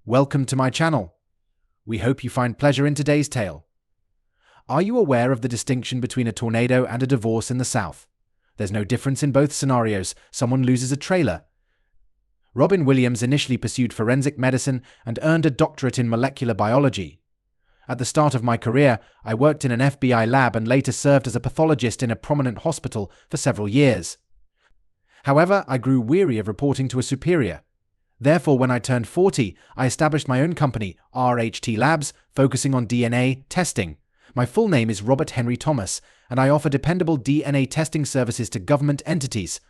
Welcome to my channel. We hope you find pleasure in today's tale. Are you aware of the distinction between a tornado and a divorce in the South? There's no difference in both scenarios. Someone loses a trailer. Robin Williams initially pursued forensic medicine and earned a doctorate in molecular biology. At the start of my career, I worked in an FBI lab and later served as a pathologist in a prominent hospital for several years. However, I grew weary of reporting to a superior. Therefore, when I turned 40, I established my own company, RHT Labs, focusing on DNA testing. My full name is Robert Henry Thomas, and I offer dependable DNA testing services to government entities,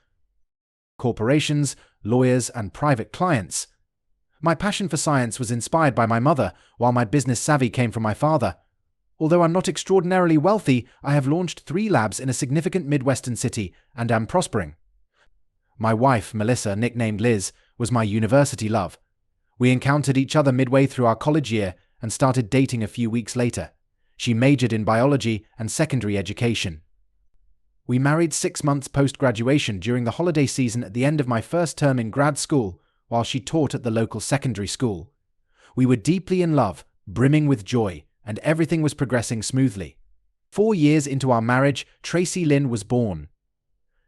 corporations, lawyers, and private clients. My passion for science was inspired by my mother, while my business savvy came from my father. Although I'm not extraordinarily wealthy, I have launched 3 labs in a significant Midwestern city and am prospering. My wife, Melissa, nicknamed Liz, was my university love. We encountered each other midway through our college year and started dating a few weeks later. She majored in biology and secondary education. We married 6 months post-graduation during the holiday season at the end of my first term in grad school, while she taught at the local secondary school. We were deeply in love, brimming with joy, and everything was progressing smoothly. 4 years into our marriage, Tracy Lynn was born.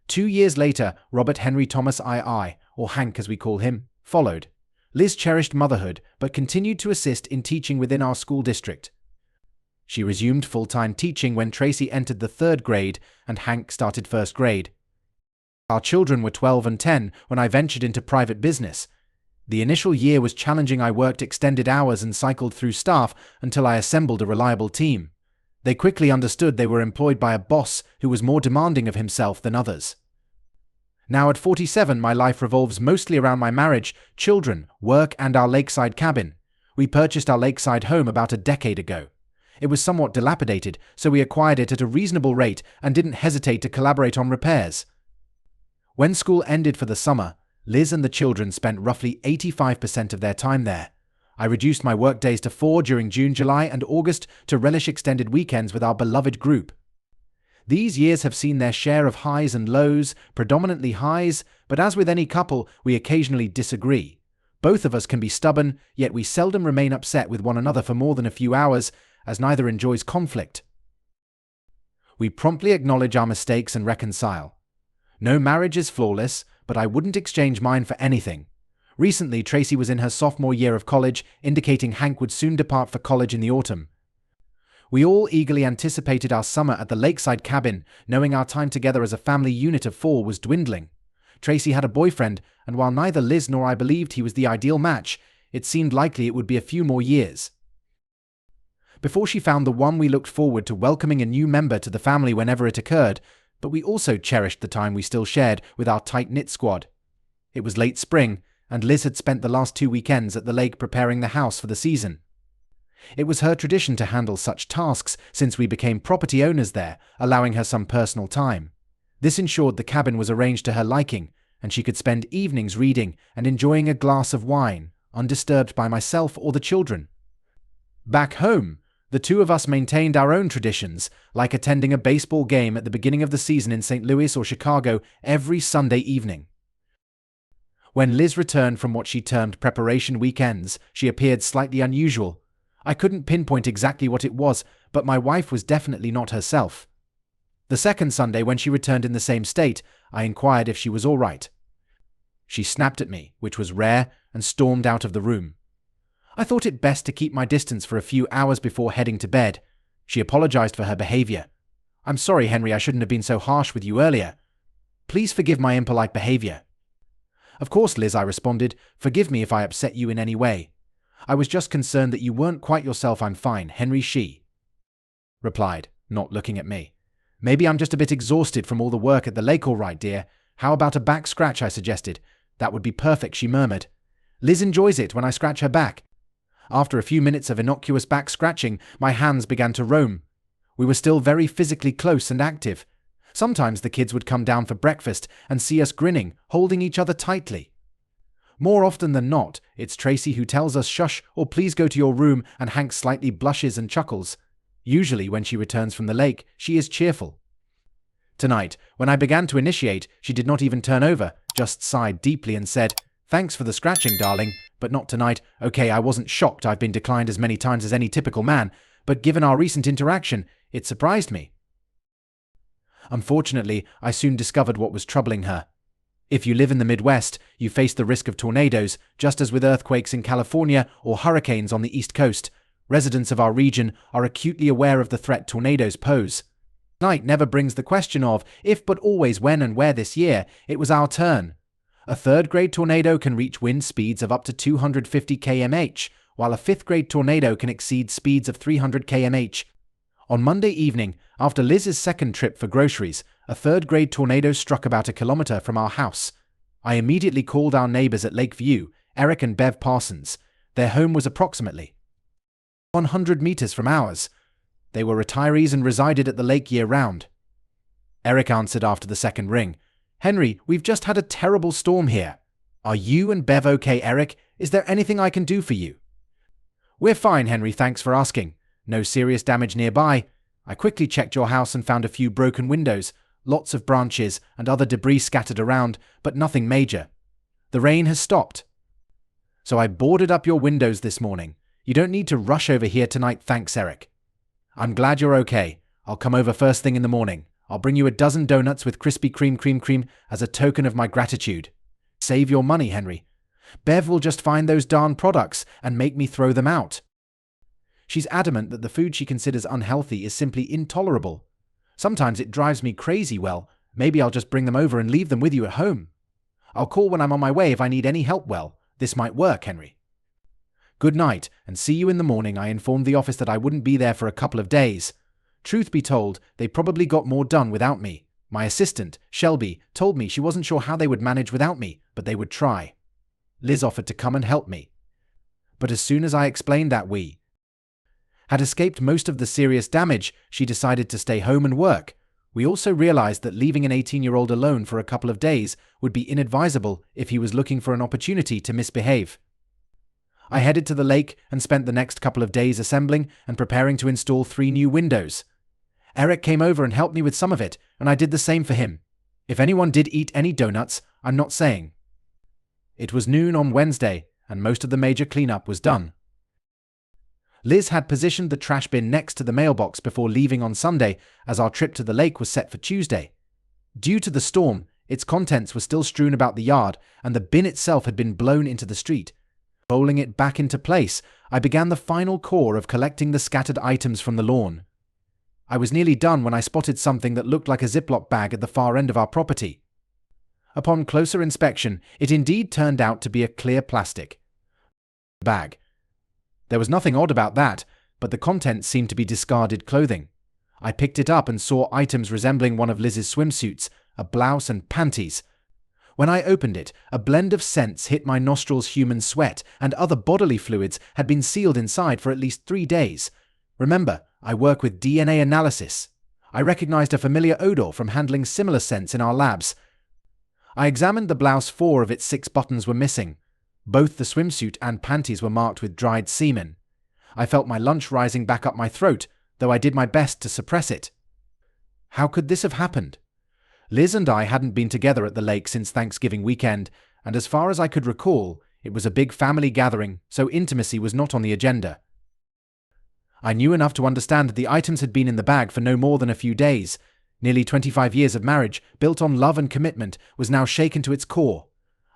2 years later, Robert Henry Thomas II, or Hank as we call him, followed. Liz cherished motherhood, but continued to assist in teaching within our school district. She resumed full-time teaching when Tracy entered the 3rd grade and Hank started 1st grade. Our children were 12 and 10 when I ventured into private business. The initial year was challenging. I worked extended hours and cycled through staff until I assembled a reliable team. They quickly understood they were employed by a boss who was more demanding of himself than others. Now at 47, my life revolves mostly around my marriage, children, work, and our lakeside cabin. We purchased our lakeside home about a decade ago. It was somewhat dilapidated, so we acquired it at a reasonable rate and didn't hesitate to collaborate on repairs. When school ended for the summer, Liz and the children spent roughly 85% of their time there. I reduced my workdays to 4 during June, July, and August to relish extended weekends with our beloved group. These years have seen their share of highs and lows, predominantly highs, but as with any couple, we occasionally disagree. Both of us can be stubborn, yet we seldom remain upset with one another for more than a few hours, as neither enjoys conflict. We promptly acknowledge our mistakes and reconcile. No marriage is flawless, but I wouldn't exchange mine for anything. Recently, Tracy was in her sophomore year of college, indicating Hank would soon depart for college in the autumn. We all eagerly anticipated our summer at the lakeside cabin, knowing our time together as a family unit of 4 was dwindling. Tracy had a boyfriend, and while neither Liz nor I believed he was the ideal match, it seemed likely it would be a few more years. Before she found the one, we looked forward to welcoming a new member to the family whenever it occurred, but we also cherished the time we still shared with our tight-knit squad. It was late spring, and Liz had spent the last 2 weekends at the lake preparing the house for the season. It was her tradition to handle such tasks since we became property owners there, allowing her some personal time. This ensured the cabin was arranged to her liking, and she could spend evenings reading and enjoying a glass of wine, undisturbed by myself or the children. Back home, the 2 of us maintained our own traditions, like attending a baseball game at the beginning of the season in St. Louis or Chicago every Sunday evening. When Liz returned from what she termed preparation weekends, she appeared slightly unusual. I couldn't pinpoint exactly what it was, but my wife was definitely not herself. The second Sunday, when she returned in the same state, I inquired if she was all right. She snapped at me, which was rare, and stormed out of the room. I thought it best to keep my distance for a few hours before heading to bed. She apologized for her behavior. "I'm sorry, Henry, I shouldn't have been so harsh with you earlier. Please forgive my impolite behavior." "Of course, Liz," I responded. "Forgive me if I upset you in any way. I was just concerned that you weren't quite yourself." "I'm fine, Henry," she replied, not looking at me. "Maybe I'm just a bit exhausted from all the work at the lake." "All right, dear. How about a back scratch?" I suggested. "That would be perfect," she murmured. "Liz enjoys it when I scratch her back." After a few minutes of innocuous back scratching, my hands began to roam. We were still very physically close and active. Sometimes the kids would come down for breakfast and see us grinning, holding each other tightly. More often than not, it's Tracy who tells us shush or please go to your room, and Hank slightly blushes and chuckles. Usually when she returns from the lake, she is cheerful. Tonight, when I began to initiate, she did not even turn over, just sighed deeply and said, "Thanks for the scratching, darling. but not tonight. Okay, I wasn't shocked. I've been declined as many times as any typical man, but given our recent interaction, it surprised me. Unfortunately, I soon discovered what was troubling her. If you live in the Midwest, you face the risk of tornadoes, just as with earthquakes in California or hurricanes on the East Coast. Residents of our region are acutely aware of the threat tornadoes pose. Night never brings the question of if but always when and where. This year, it was our turn. A third-grade tornado can reach wind speeds of up to 250 km/h, while a fifth-grade tornado can exceed speeds of 300 km/h. On Monday evening, after Liz's second trip for groceries, a third-grade tornado struck about a kilometer from our house. I immediately called our neighbors at Lakeview, Eric and Bev Parsons. Their home was approximately 100 meters from ours. They were retirees and resided at the lake year-round. Eric answered after the second ring. "Henry, we've just had a terrible storm here. Are you and Bev okay, Eric? Is there anything I can do for you?" "We're fine, Henry, thanks for asking. No serious damage nearby. I quickly checked your house and found a few broken windows, lots of branches and other debris scattered around, but nothing major. The rain has stopped. So I boarded up your windows this morning. You don't need to rush over here tonight, thanks, Eric. I'm glad you're okay. I'll come over first thing in the morning. I'll bring you a dozen donuts with Krispy Kreme as a token of my gratitude. Save your money, Henry. Bev will just find those darn products and make me throw them out. She's adamant that the food she considers unhealthy is simply intolerable. Sometimes it drives me crazy. Well, maybe I'll just bring them over and leave them with you at home. I'll call when I'm on my way if I need any help. Well, this might work, Henry. Good night, and see you in the morning. I informed the office that I wouldn't be there for a couple of days. Truth be told, they probably got more done without me. My assistant, Shelby, told me she wasn't sure how they would manage without me, but they would try. Liz offered to come and help me. But as soon as I explained that we had escaped most of the serious damage, she decided to stay home and work. We also realized that leaving an 18-year-old alone for a couple of days would be inadvisable if he was looking for an opportunity to misbehave. I headed to the lake and spent the next couple of days assembling and preparing to install 3 new windows. Eric came over and helped me with some of it, and I did the same for him. If anyone did eat any donuts, I'm not saying. It was noon on Wednesday, and most of the major cleanup was done. Liz had positioned the trash bin next to the mailbox before leaving on Sunday, as our trip to the lake was set for Tuesday. Due to the storm, its contents were still strewn about the yard, and the bin itself had been blown into the street. Rolling it back into place, I began the final core of collecting the scattered items from the lawn. I was nearly done when I spotted something that looked like a Ziploc bag at the far end of our property. Upon closer inspection, it indeed turned out to be a clear plastic bag. There was nothing odd about that, but the contents seemed to be discarded clothing. I picked it up and saw items resembling one of Liz's swimsuits, a blouse and panties. When I opened it, a blend of scents hit my nostrils. Human sweat and other bodily fluids had been sealed inside for at least 3 days. Remember, I work with DNA analysis. I recognized a familiar odor from handling similar scents in our labs. I examined the blouse. 4 of its 6 buttons were missing. Both the swimsuit and panties were marked with dried semen. I felt my lunch rising back up my throat, though I did my best to suppress it. How could this have happened? Liz and I hadn't been together at the lake since Thanksgiving weekend, and as far as I could recall, it was a big family gathering, so intimacy was not on the agenda. I knew enough to understand that the items had been in the bag for no more than a few days. Nearly 25 years of marriage, built on love and commitment, was now shaken to its core.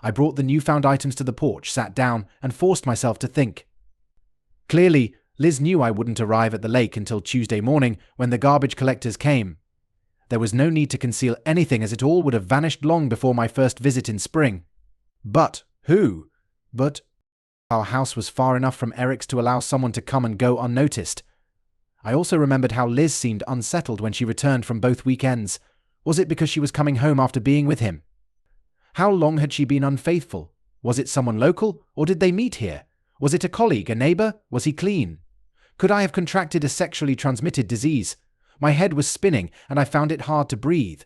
I brought the newfound items to the porch, sat down, and forced myself to think. Clearly, Liz knew I wouldn't arrive at the lake until Tuesday morning when the garbage collectors came. There was no need to conceal anything, as it all would have vanished long before my first visit in spring. But who? But our house was far enough from Eric's to allow someone to come and go unnoticed. I also remembered how Liz seemed unsettled when she returned from both weekends. Was it because she was coming home after being with him? How long had she been unfaithful? Was it someone local, or did they meet here? Was it a colleague, a neighbor? Was he clean? Could I have contracted a sexually transmitted disease? My head was spinning, and I found it hard to breathe.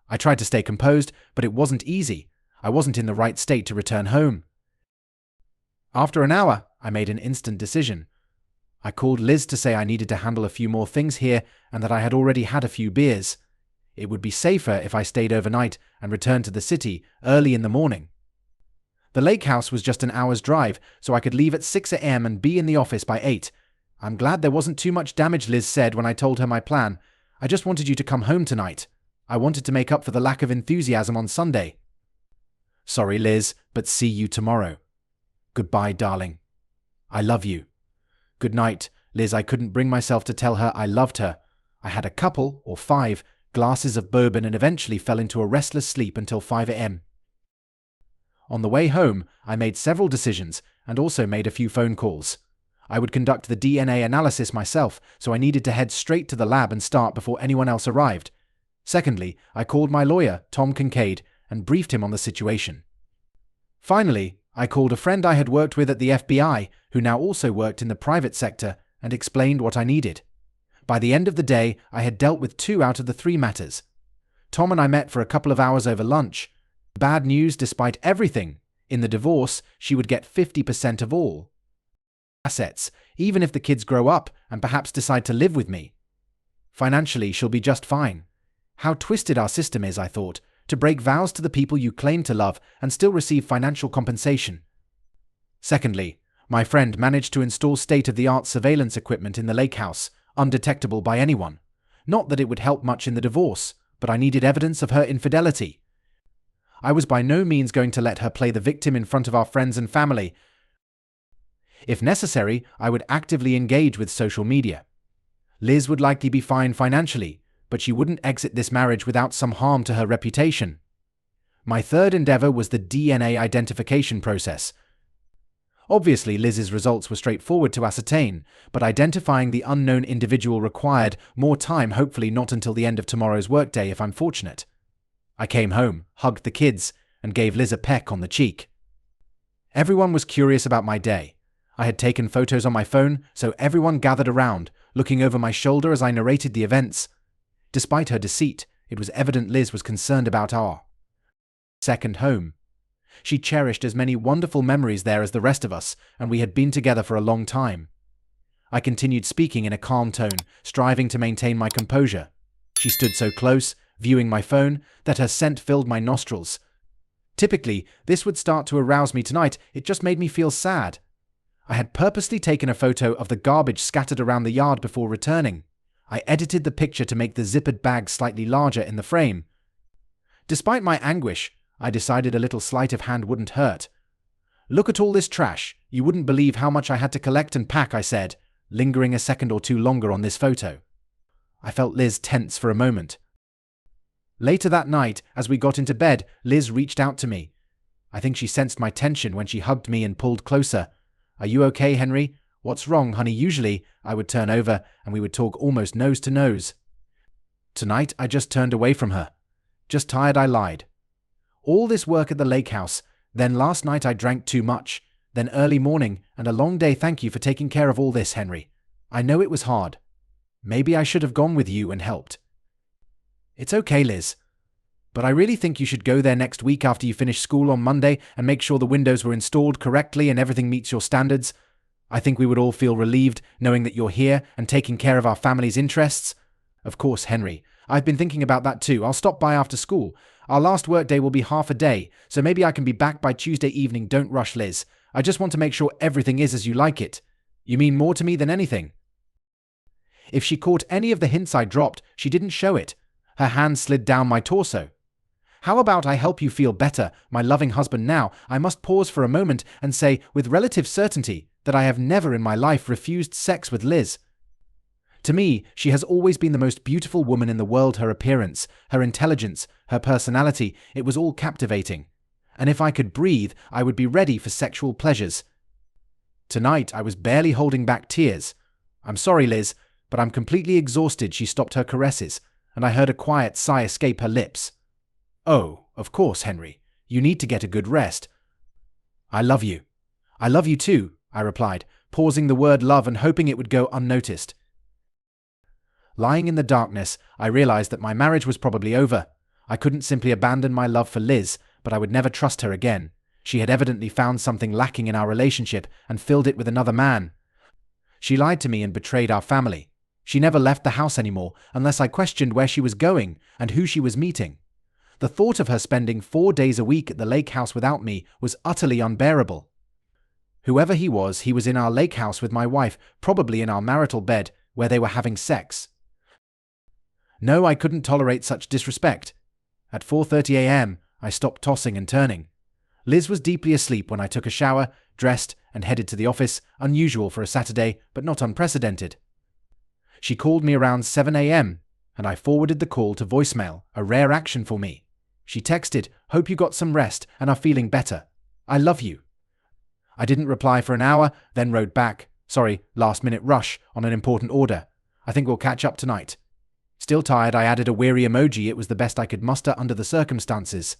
I tried to stay composed, but it wasn't easy. I wasn't in the right state to return home. After an hour, I made an instant decision. I called Liz to say I needed to handle a few more things here and that I had already had a few beers. It would be safer if I stayed overnight and returned to the city early in the morning. The lake house was just an hour's drive, so I could leave at 6 a.m. and be in the office by 8. I'm glad there wasn't too much damage, Liz said when I told her my plan. I just wanted you to come home tonight. I wanted to make up for the lack of enthusiasm on Sunday. Sorry, Liz, but see you tomorrow. Goodbye, darling. I love you. Good night, Liz. I couldn't bring myself to tell her I loved her. I had a couple, or 5, glasses of bourbon and eventually fell into a restless sleep until 5 a.m. On the way home, I made several decisions and also made a few phone calls. I would conduct the DNA analysis myself, so I needed to head straight to the lab and start before anyone else arrived. Secondly, I called my lawyer, Tom Kincaid, and briefed him on the situation. Finally, I called a friend I had worked with at the FBI, who now also worked in the private sector, and explained what I needed. By the end of the day, I had dealt with 2 out of the 3 matters. Tom and I met for a couple of hours over lunch. Bad news despite everything. In the divorce, she would get 50% of all assets, even if the kids grow up and perhaps decide to live with me. Financially, she'll be just fine. How twisted our system is, I thought, to break vows to the people you claim to love and still receive financial compensation. Secondly, my friend managed to install state-of-the-art surveillance equipment in the lake house, undetectable by anyone. Not that it would help much in the divorce, but I needed evidence of her infidelity. I was by no means going to let her play the victim in front of our friends and family. If necessary, I would actively engage with social media. Liz would likely be fine financially, but she wouldn't exit this marriage without some harm to her reputation. My third endeavor was the DNA identification process. Obviously, Liz's results were straightforward to ascertain, but identifying the unknown individual required more time, hopefully not until the end of tomorrow's workday if I'm fortunate. I came home, hugged the kids, and gave Liz a peck on the cheek. Everyone was curious about my day. I had taken photos on my phone, so everyone gathered around, looking over my shoulder as I narrated the events. Despite her deceit, it was evident Liz was concerned about our second home. She cherished as many wonderful memories there as the rest of us, and we had been together for a long time. I continued speaking in a calm tone, striving to maintain my composure. She stood so close, viewing my phone, that her scent filled my nostrils. Typically, this would start to arouse me. Tonight, it just made me feel sad. I had purposely taken a photo of the garbage scattered around the yard before returning. I edited the picture to make the zippered bag slightly larger in the frame. Despite my anguish, I decided a little sleight of hand wouldn't hurt. Look at all this trash. You wouldn't believe how much I had to collect and pack, I said, lingering a second or two longer on this photo. I felt Liz tense for a moment. Later that night, as we got into bed, Liz reached out to me. I think she sensed my tension when she hugged me and pulled closer. Are you okay, Henry? What's wrong, honey? Usually, I would turn over and we would talk almost nose to nose. Tonight, I just turned away from her. Just tired, I lied. All this work at the lake house, then last night I drank too much, then early morning and a long day. Thank you for taking care of all this, Henry. I know it was hard. Maybe I should have gone with you and helped. It's okay, Liz. But I really think you should go there next week after you finish school on Monday and make sure the windows were installed correctly and everything meets your standards. I think we would all feel relieved knowing that you're here and taking care of our family's interests. Of course, Henry. I've been thinking about that too. I'll stop by after school. Our last workday will be half a day, so maybe I can be back by Tuesday evening. Don't rush, Liz. I just want to make sure everything is as you like it. You mean more to me than anything. If she caught any of the hints I dropped, she didn't show it. Her hand slid down my torso. How about I help you feel better, my loving husband? Now, I must pause for a moment and say with relative certainty that I have never in my life refused sex with Liz. To me, she has always been the most beautiful woman in the world. Her appearance, her intelligence, her personality, it was all captivating. And if I could breathe, I would be ready for sexual pleasures. Tonight, I was barely holding back tears. I'm sorry, Liz, but I'm completely exhausted. She stopped her caresses, and I heard a quiet sigh escape her lips. Oh, of course, Henry. You need to get a good rest. I love you. I love you too, I replied, pausing the word love and hoping it would go unnoticed. Lying in the darkness, I realized that my marriage was probably over. I couldn't simply abandon my love for Liz, but I would never trust her again. She had evidently found something lacking in our relationship and filled it with another man. She lied to me and betrayed our family. She never left the house anymore unless I questioned where she was going and who she was meeting. The thought of her spending 4 days a week at the lake house without me was utterly unbearable. Whoever he was in our lake house with my wife, probably in our marital bed, where they were having sex. No, I couldn't tolerate such disrespect. At 4:30 a.m., I stopped tossing and turning. Liz was deeply asleep when I took a shower, dressed, and headed to the office, unusual for a Saturday, but not unprecedented. She called me around 7 a.m., and I forwarded the call to voicemail, a rare action for me. She texted, "Hope you got some rest and are feeling better. I love you." I didn't reply for an hour, then wrote back, "Sorry, last-minute rush on an important order. I think we'll catch up tonight." Still tired, I added a weary emoji. It was the best I could muster under the circumstances.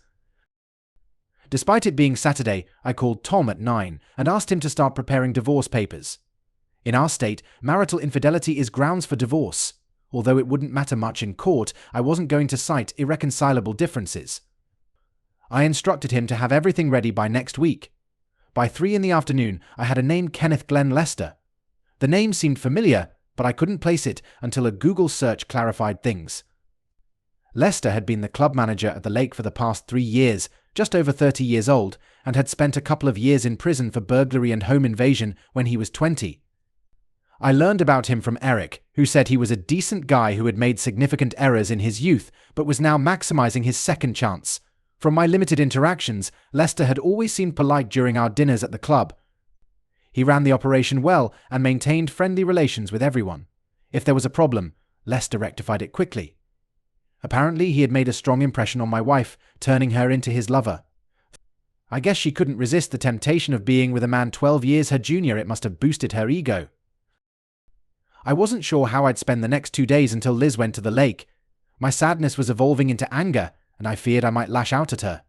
Despite it being Saturday, I called Tom at 9 and asked him to start preparing divorce papers. In our state, marital infidelity is grounds for divorce. Although it wouldn't matter much in court, I wasn't going to cite irreconcilable differences. I instructed him to have everything ready by next week. By 3 in the afternoon, I had a name: Kenneth Glenn Lester. The name seemed familiar, but I couldn't place it until a Google search clarified things. Lester had been the club manager at the lake for the past 3 years, just over 30 years old, and had spent a couple of years in prison for burglary and home invasion when he was 20. I learned about him from Eric, who said he was a decent guy who had made significant errors in his youth, but was now maximizing his second chance. From my limited interactions, Lester had always seemed polite during our dinners at the club. He ran the operation well and maintained friendly relations with everyone. If there was a problem, Lester rectified it quickly. Apparently, he had made a strong impression on my wife, turning her into his lover. I guess she couldn't resist the temptation of being with a man 12 years her junior. It must have boosted her ego. I wasn't sure how I'd spend the next 2 days until Liz went to the lake. My sadness was evolving into anger, and I feared I might lash out at her.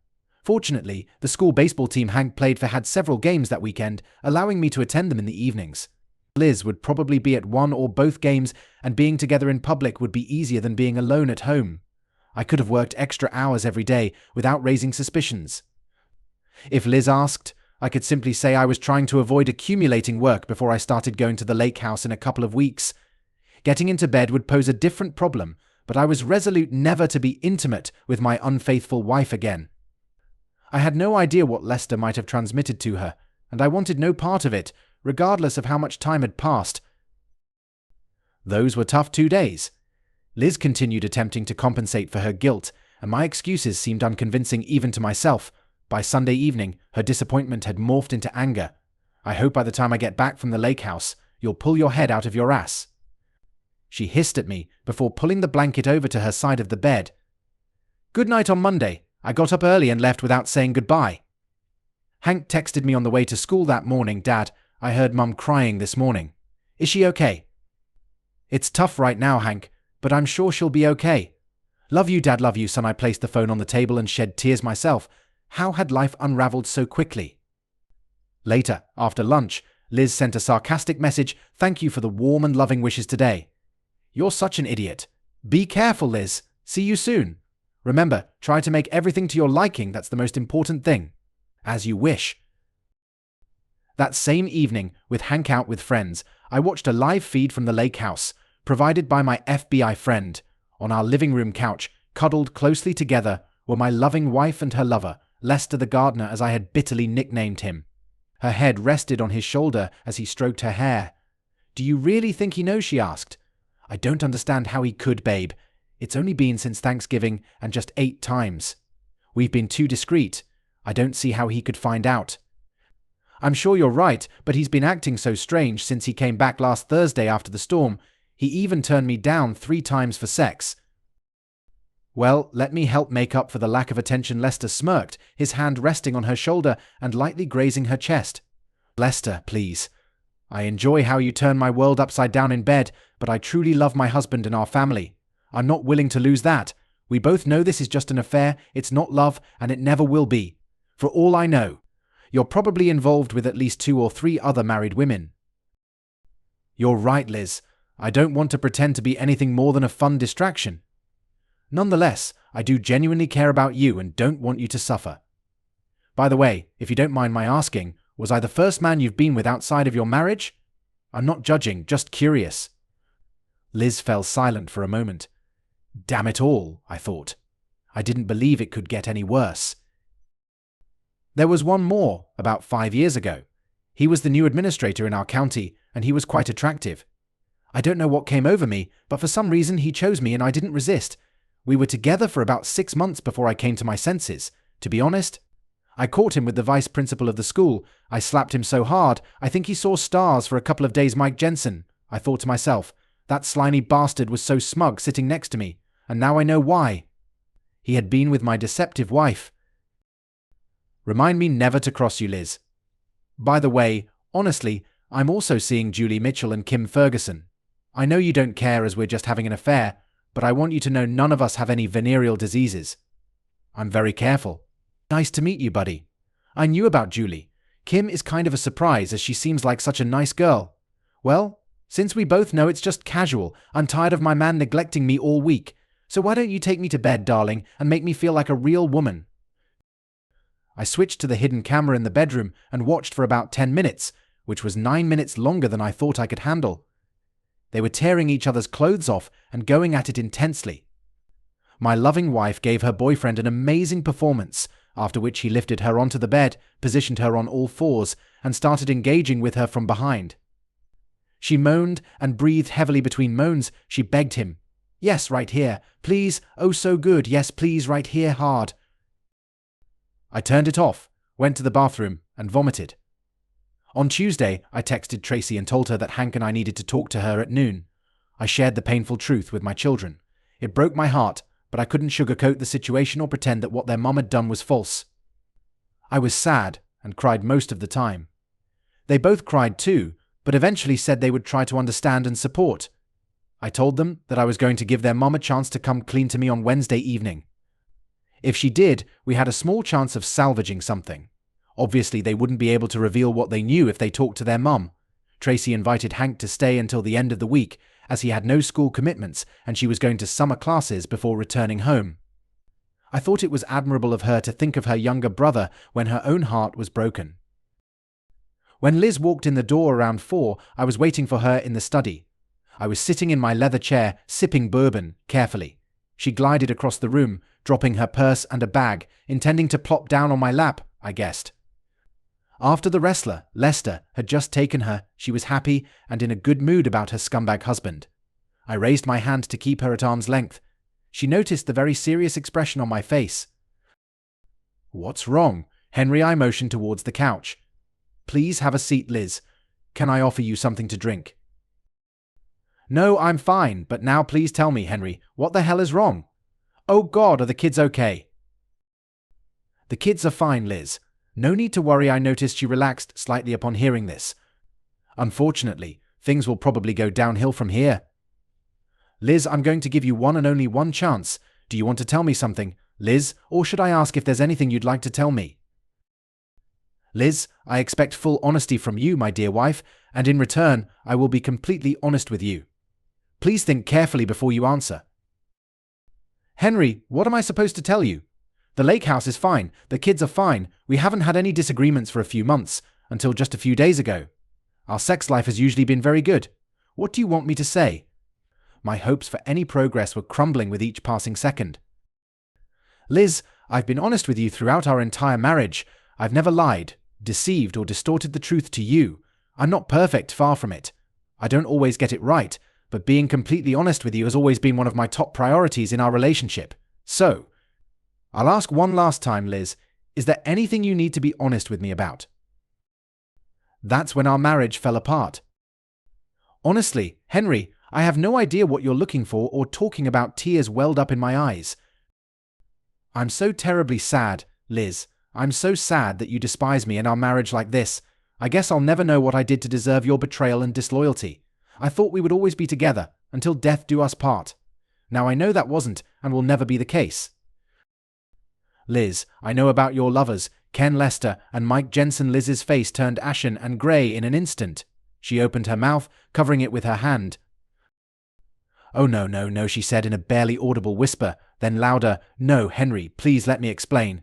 Fortunately, the school baseball team Hank played for had several games that weekend, allowing me to attend them in the evenings. Liz would probably be at one or both games, and being together in public would be easier than being alone at home. I could have worked extra hours every day without raising suspicions. If Liz asked, I could simply say I was trying to avoid accumulating work before I started going to the lake house in a couple of weeks. Getting into bed would pose a different problem, but I was resolute never to be intimate with my unfaithful wife again. I had no idea what Lester might have transmitted to her, and I wanted no part of it, regardless of how much time had passed. Those were tough 2 days. Liz continued attempting to compensate for her guilt, and my excuses seemed unconvincing even to myself. By Sunday evening, her disappointment had morphed into anger. "I hope by the time I get back from the lake house, you'll pull your head out of your ass." She hissed at me before pulling the blanket over to her side of the bed. "Good night on Monday. I got up early and left without saying goodbye." Hank texted me on the way to school that morning, "Dad, I heard Mum crying this morning. Is she okay?" "It's tough right now, Hank, but I'm sure she'll be okay." "Love you, Dad, love you, son." I placed the phone on the table and shed tears myself. How had life unraveled so quickly? Later, after lunch, Liz sent a sarcastic message: "Thank you for the warm and loving wishes today. You're such an idiot. Be careful, Liz. See you soon. Remember, try to make everything to your liking. That's the most important thing. As you wish." That same evening, with Hank out with friends, I watched a live feed from the lake house, provided by my FBI friend. On our living room couch, cuddled closely together, were my loving wife and her lover, Lester the gardener, as I had bitterly nicknamed him. Her head rested on his shoulder as he stroked her hair. "Do you really think he knows?" she asked. "I don't understand how he could, babe. It's only been since Thanksgiving and just 8 times. We've been too discreet. I don't see how he could find out." "I'm sure you're right, but he's been acting so strange since he came back last Thursday after the storm. He even turned me down 3 times for sex." "Well, let me help make up for the lack of attention." Lester smirked, his hand resting on her shoulder and lightly grazing her chest. "Lester, please. I enjoy how you turn my world upside down in bed, but I truly love my husband and our family. I'm not willing to lose that. We both know this is just an affair. It's not love, and it never will be. For all I know, you're probably involved with at least 2 or 3 other married women." "You're right, Liz. I don't want to pretend to be anything more than a fun distraction. Nonetheless, I do genuinely care about you and don't want you to suffer. By the way, if you don't mind my asking, was I the first man you've been with outside of your marriage? I'm not judging, just curious." Liz fell silent for a moment. Damn it all, I thought. I didn't believe it could get any worse. There was one more, about 5 years ago. He was the new administrator in our county, and he was quite attractive. I don't know what came over me, but for some reason he chose me and I didn't resist. We were together for about 6 months before I came to my senses. To be honest, I caught him with the vice principal of the school. I slapped him so hard, I think he saw stars for a couple of days. Mike Jensen. I thought to myself, that slimy bastard was so smug sitting next to me, and now I know why. He had been with my deceptive wife. Remind me never to cross you, Liz. By the way, honestly, I'm also seeing Julie Mitchell and Kim Ferguson. I know you don't care as we're just having an affair, but I want you to know none of us have any venereal diseases. I'm very careful. Nice to meet you, buddy. I knew about Julie. Kim is kind of a surprise as she seems like such a nice girl. Well, since we both know it's just casual, I'm tired of my man neglecting me all week. So why don't you take me to bed, darling, and make me feel like a real woman? I switched to the hidden camera in the bedroom and watched for about 10 minutes, which was 9 minutes longer than I thought I could handle. They were tearing each other's clothes off and going at it intensely. My loving wife gave her boyfriend an amazing performance, after which he lifted her onto the bed, positioned her on all fours, and started engaging with her from behind. She moaned and breathed heavily between moans. She begged him, "Yes, right here. Please. Oh, so good. Yes, please, right here, hard." I turned it off, went to the bathroom, and vomited. On Tuesday, I texted Tracy and told her that Hank and I needed to talk to her at noon. I shared the painful truth with my children. It broke my heart, but I couldn't sugarcoat the situation or pretend that what their mom had done was false. I was sad and cried most of the time. They both cried too, but eventually said they would try to understand and support. I told them that I was going to give their mom a chance to come clean to me on Wednesday evening. If she did, we had a small chance of salvaging something. Obviously, they wouldn't be able to reveal what they knew if they talked to their mum. Tracy invited Hank to stay until the end of the week, as he had no school commitments and she was going to summer classes before returning home. I thought it was admirable of her to think of her younger brother when her own heart was broken. When Liz walked in the door around 4, I was waiting for her in the study. I was sitting in my leather chair, sipping bourbon, carefully. She glided across the room, dropping her purse and a bag, intending to plop down on my lap, I guessed. After the wrestler, Lester, had just taken her, she was happy and in a good mood about her scumbag husband. I raised my hand to keep her at arm's length. She noticed the very serious expression on my face. "What's wrong?" Henry. I motioned towards the couch. "Please have a seat, Liz. Can I offer you something to drink?" "No, I'm fine, but now please tell me, Henry, what the hell is wrong? Oh God, are the kids okay?" "The kids are fine, Liz. No need to worry." I noticed she relaxed slightly upon hearing this. "Unfortunately, things will probably go downhill from here." "Liz, I'm going to give you one and only one chance. Do you want to tell me something, Liz, or should I ask if there's anything you'd like to tell me?" "Liz, I expect full honesty from you, my dear wife, and in return, I will be completely honest with you. Please think carefully before you answer." "Henry, what am I supposed to tell you? The lake house is fine, the kids are fine, we haven't had any disagreements for a few months, until just a few days ago. Our sex life has usually been very good. What do you want me to say?" My hopes for any progress were crumbling with each passing second. "Liz, I've been honest with you throughout our entire marriage. I've never lied, deceived, or distorted the truth to you. I'm not perfect, far from it. I don't always get it right, but being completely honest with you has always been one of my top priorities in our relationship. So, I'll ask one last time, Liz, is there anything you need to be honest with me about?" "That's when our marriage fell apart." "Honestly, Henry, I have no idea what you're looking for or talking about." Tears welled up in my eyes. "I'm so terribly sad, Liz. I'm so sad that you despise me and our marriage like this. I guess I'll never know what I did to deserve your betrayal and disloyalty. I thought we would always be together, until death do us part. Now I know that wasn't and will never be the case. Liz, I know about your lovers, Ken Lester and Mike Jensen." Liz's face turned ashen and grey in an instant. She opened her mouth, covering it with her hand. "Oh no, no, no," she said in a barely audible whisper, then louder, "No, Henry, please let me explain."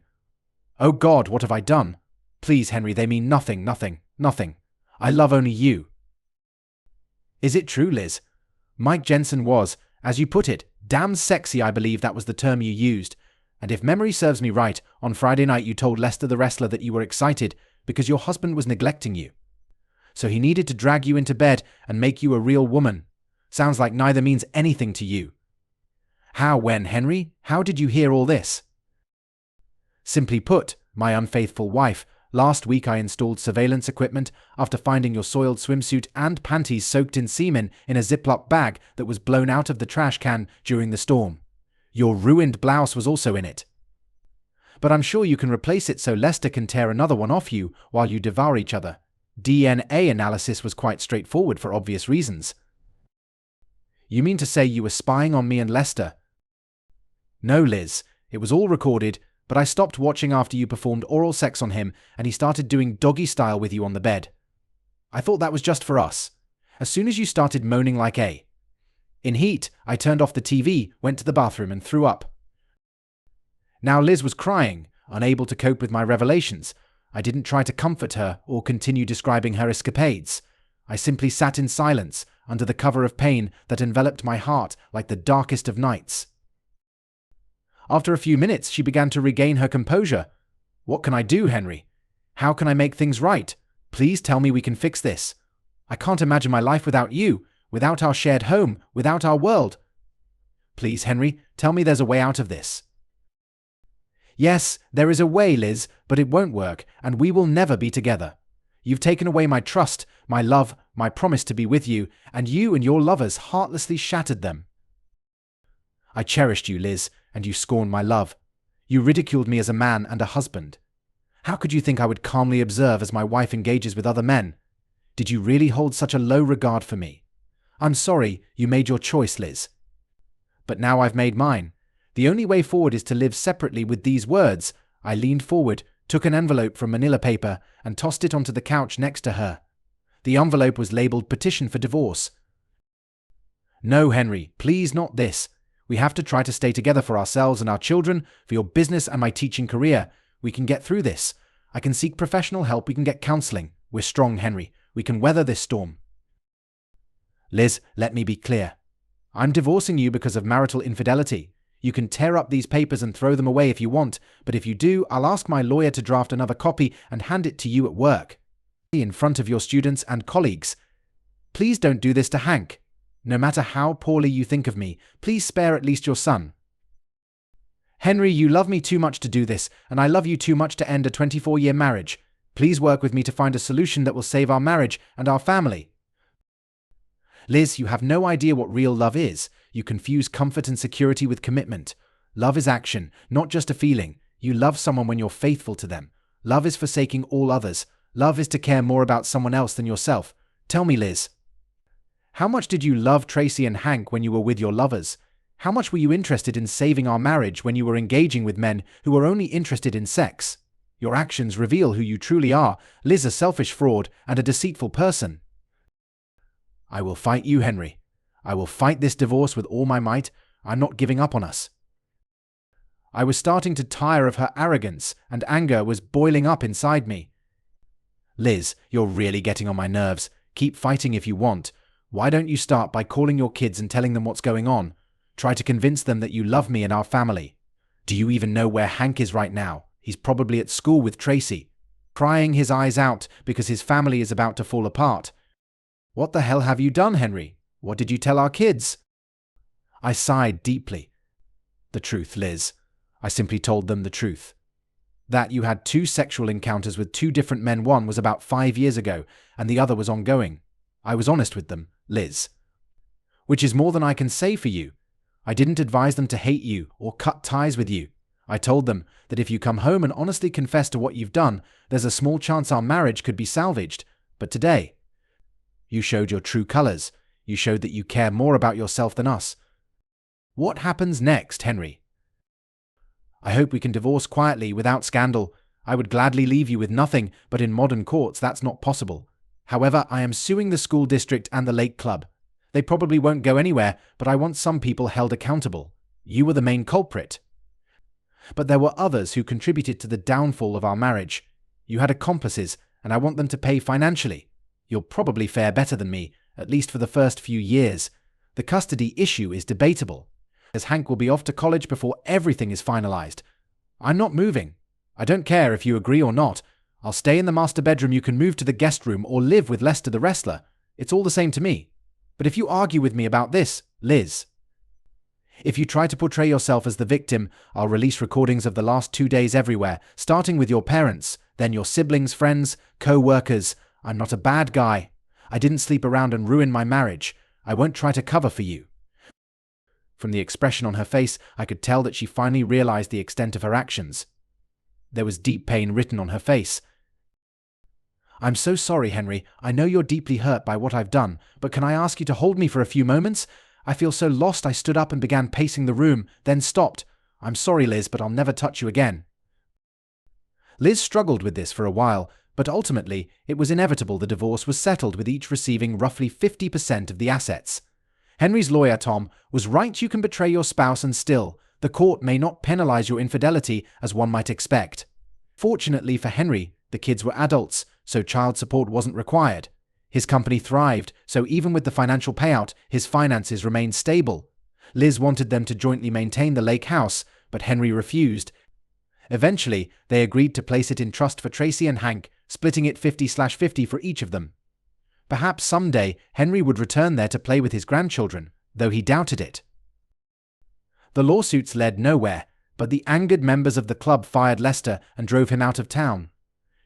"Oh God, what have I done? Please, Henry, they mean nothing, nothing, nothing. I love only you." "Is it true, Liz? Mike Jensen was, as you put it, damn sexy. I believe that was the term you used. And if memory serves me right, on Friday night you told Lester the wrestler that you were excited because your husband was neglecting you. So he needed to drag you into bed and make you a real woman. Sounds like neither means anything to you. How, when, Henry? How did you hear all this? Simply put, my unfaithful wife, last week I installed surveillance equipment after finding your soiled swimsuit and panties soaked in semen in a Ziploc bag that was blown out of the trash can during the storm. Your ruined blouse was also in it. But I'm sure you can replace it so Lester can tear another one off you while you devour each other. DNA analysis was quite straightforward for obvious reasons. You mean to say you were spying on me and Lester? No, Liz, it was all recorded, but I stopped watching after you performed oral sex on him and he started doing doggy style with you on the bed. I thought that was just for us. As soon as you started moaning like a in heat, I turned off the TV, went to the bathroom and threw up. Now Liz was crying, unable to cope with my revelations. I didn't try to comfort her or continue describing her escapades. I simply sat in silence under the cover of pain that enveloped my heart like the darkest of nights. After a few minutes, she began to regain her composure. What can I do, Henry? How can I make things right? Please tell me we can fix this. I can't imagine my life without you, without our shared home, without our world. Please, Henry, tell me there's a way out of this. Yes, there is a way, Liz, but it won't work, and we will never be together. You've taken away my trust, my love, my promise to be with you, and you and your lovers heartlessly shattered them. I cherished you, Liz, and you scorned my love. You ridiculed me as a man and a husband. How could you think I would calmly observe as my wife engages with other men? Did you really hold such a low regard for me? I'm sorry you made your choice, Liz. But now I've made mine. The only way forward is to live separately with these words. I leaned forward, took an envelope from manila paper, and tossed it onto the couch next to her. The envelope was labeled Petition for Divorce. No, Henry, please not this. We have to try to stay together for ourselves and our children, for your business and my teaching career. We can get through this. I can seek professional help. We can get counseling. We're strong, Henry. We can weather this storm. Liz, let me be clear. I'm divorcing you because of marital infidelity. You can tear up these papers and throw them away if you want, but if you do, I'll ask my lawyer to draft another copy and hand it to you at work, in front of your students and colleagues. Please don't do this to Hank. No matter how poorly you think of me, please spare at least your son. Henry, you love me too much to do this, and I love you too much to end a 24-year marriage. Please work with me to find a solution that will save our marriage and our family. Liz, you have no idea what real love is. You confuse comfort and security with commitment. Love is action, not just a feeling. You love someone when you're faithful to them. Love is forsaking all others. Love is to care more about someone else than yourself. Tell me, Liz, how much did you love Tracy and Hank when you were with your lovers? How much were you interested in saving our marriage when you were engaging with men who were only interested in sex? Your actions reveal who you truly are. Liz, a selfish fraud and a deceitful person. I will fight you, Henry. I will fight this divorce with all my might. I'm not giving up on us. I was starting to tire of her arrogance, and anger was boiling up inside me. Liz, you're really getting on my nerves. Keep fighting if you want. Why don't you start by calling your kids and telling them what's going on? Try to convince them that you love me and our family. Do you even know where Hank is right now? He's probably at school with Tracy, crying his eyes out because his family is about to fall apart. What the hell have you done, Henry? What did you tell our kids? I sighed deeply. The truth, Liz. I simply told them the truth. That you had 2 sexual encounters with 2 different men. One was about 5 years ago, and the other was ongoing. I was honest with them, Liz. Which is more than I can say for you. I didn't advise them to hate you or cut ties with you. I told them that if you come home and honestly confess to what you've done, there's a small chance our marriage could be salvaged. But today, you showed your true colors. You showed that you care more about yourself than us. What happens next, Henry? I hope we can divorce quietly, without scandal. I would gladly leave you with nothing, but in modern courts that's not possible. However, I am suing the school district and the Lake Club. They probably won't go anywhere, but I want some people held accountable. You were the main culprit. But there were others who contributed to the downfall of our marriage. You had accomplices, and I want them to pay financially. You'll probably fare better than me, at least for the first few years. The custody issue is debatable, as Hank will be off to college before everything is finalized. I'm not moving. I don't care if you agree or not. I'll stay in the master bedroom. You can move to the guest room or live with Lester the wrestler. It's all the same to me. But if you argue with me about this, Liz, if you try to portray yourself as the victim, I'll release recordings of the last 2 days everywhere, starting with your parents, then your siblings, friends, co-workers. I'm not a bad guy. I didn't sleep around and ruin my marriage. I won't try to cover for you. From the expression on her face, I could tell that she finally realized the extent of her actions. There was deep pain written on her face. I'm so sorry, Henry. I know you're deeply hurt by what I've done, but can I ask you to hold me for a few moments? I feel so lost. I stood up and began pacing the room, then stopped. I'm sorry, Liz, but I'll never touch you again. Liz struggled with this for a while, but ultimately it was inevitable. The divorce was settled, with each receiving roughly 50% of the assets. Henry's lawyer, Tom, was right. You can betray your spouse and still, the court may not penalize your infidelity as one might expect. Fortunately for Henry, the kids were adults, so child support wasn't required. His company thrived, so even with the financial payout, his finances remained stable. Liz wanted them to jointly maintain the lake house, but Henry refused. Eventually, they agreed to place it in trust for Tracy and Hank, splitting it 50/50 for each of them. Perhaps someday Henry would return there to play with his grandchildren, though he doubted it. The lawsuits led nowhere, but the angered members of the club fired Lester and drove him out of town.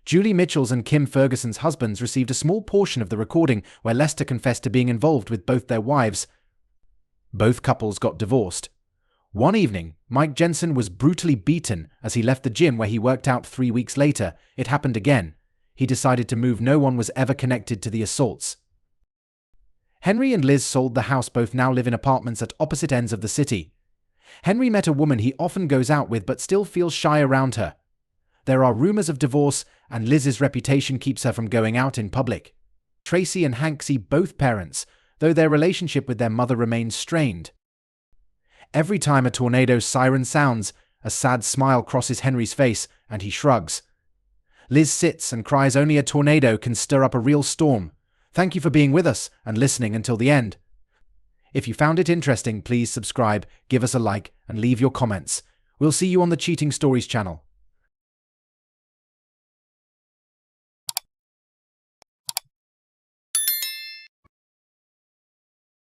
Julie Mitchell's and Kim Ferguson's husbands received a small portion of the recording where Lester confessed to being involved with both their wives. Both couples got divorced. One evening, Mike Jensen was brutally beaten as he left the gym where he worked out 3 weeks later. It happened again. He decided to move. No one was ever connected to the assaults. Henry and Liz sold the house. Both now live in apartments at opposite ends of the city. Henry met a woman he often goes out with but still feels shy around her. There are rumors of divorce, and Liz's reputation keeps her from going out in public. Tracy and Hank see both parents, though their relationship with their mother remains strained. Every time a tornado siren sounds, a sad smile crosses Henry's face, and he shrugs. Liz sits and cries. Only a tornado can stir up a real storm. Thank you for being with us and listening until the end. If you found it interesting, please subscribe, give us a like, and leave your comments. We'll see you on the Cheating Stories channel.